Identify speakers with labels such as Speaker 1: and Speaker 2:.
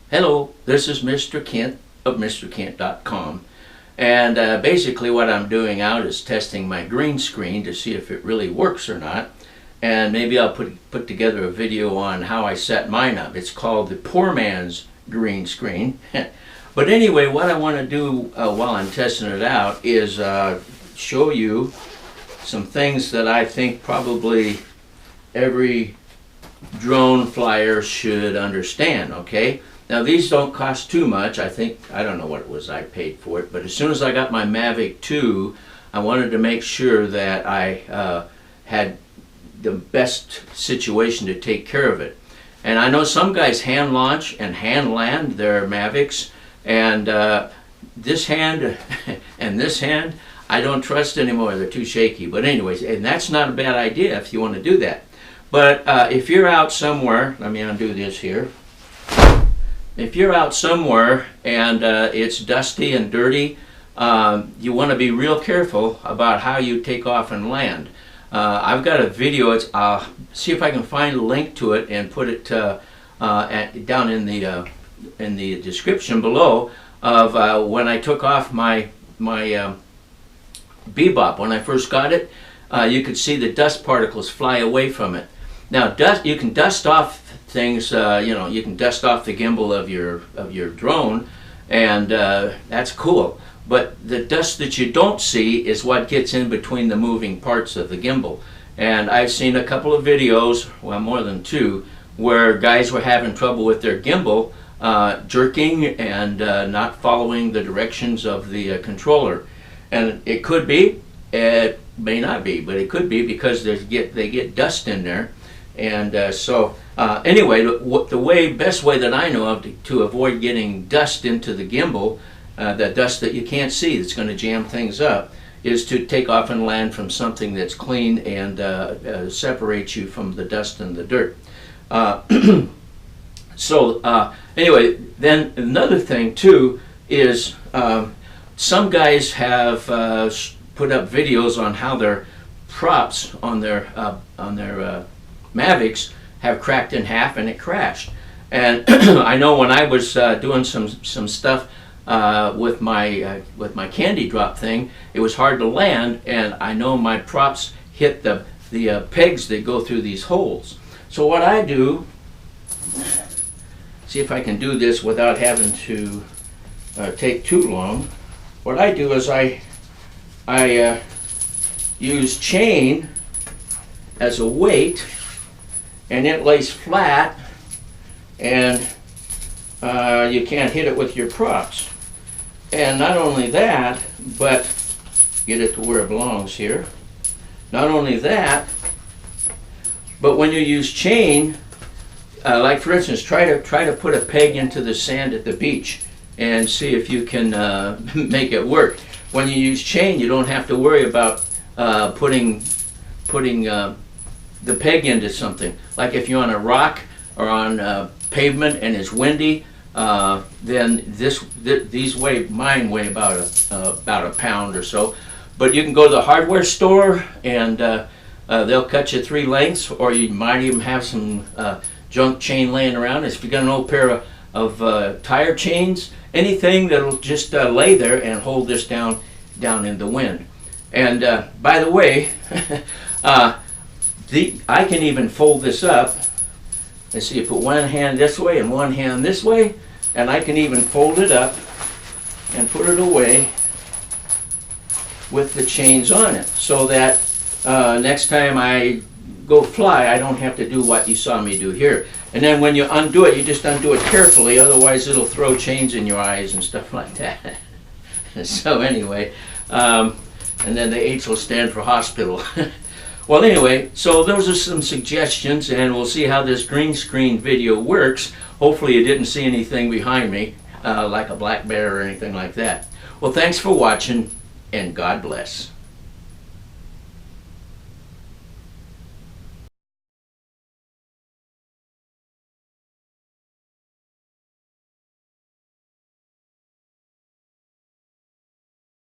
Speaker 1: Hello, this is Mr. Kent of MrKent.com, and basically what I'm doing out is testing my green screen to see if it really works or not, and maybe I'll put together a video on how I set mine up. It's called the poor man's green screen. But anyway, what I want to do while I'm testing it out is show you some things that I think probably every drone flyer should understand, okay? Now these don't cost too much. I don't know what it was I paid for it, but as soon as I got my Mavic 2, I wanted to make sure that I had the best situation to take care of it. And I know some guys hand launch and hand land their Mavics, and this hand and this hand I don't trust anymore. They're too shaky. But anyways, and that's not a bad idea if you want to do that. But if you're out somewhere, let me undo this here. If you're out somewhere and it's dusty and dirty, you want to be real careful about how you take off and land. I've got a video. I'll see if I can find a link to it and put it down in the description below of when I took off my Bebop. When I first got it, you could see the dust particles fly away from it. Now, you can dust off things. You can dust off the gimbal of your drone, and that's cool. But the dust that you don't see is what gets in between the moving parts of the gimbal. And I've seen a couple of videos, well, more than two, where guys were having trouble with their gimbal, jerking and not following the directions of the controller. And it could be, it may not be, but it could be because they get dust in there. And anyway, the best way that I know of to avoid getting dust into the gimbal, that dust that you can't see that's going to jam things up, is to take off and land from something that's clean and separates you from the dust and the dirt. Anyway, then another thing too is some guys have put up videos on how their props on their Mavics have cracked in half and it crashed. And I know when I was doing some stuff with my candy drop thing, it was hard to land, and I know my props hit the pegs that go through these holes. So what I do, see if I can do this without having to take too long. What I do is I use chain as a weight, and it lays flat, and you can't hit it with your props. And not only that, but get it to where it belongs here. Not only that, but when you use chain, like for instance, try to put a peg into the sand at the beach and see if you can make it work. When you use chain, you don't have to worry about putting the peg into something. Like if you're on a rock or on pavement and it's windy, then mine weigh about a pound or so. But you can go to the hardware store and they'll cut you 3 lengths, or you might even have some junk chain laying around. If you got an old pair of tire chains, anything that'll just lay there and hold this down in the wind. And by the way, I can even fold this up. Let's see, you put one hand this way and one hand this way, and I can even fold it up and put it away with the chains on it, so that next time I go fly, I don't have to do what you saw me do here. And then when you undo it, you just undo it carefully, otherwise it'll throw chains in your eyes and stuff like that. So anyway, and then the H will stand for hospital. Well, anyway, so those are some suggestions, and we'll see how this green screen video works. Hopefully you didn't see anything behind me, like a black bear or anything like that. Well, thanks for watching, and God bless.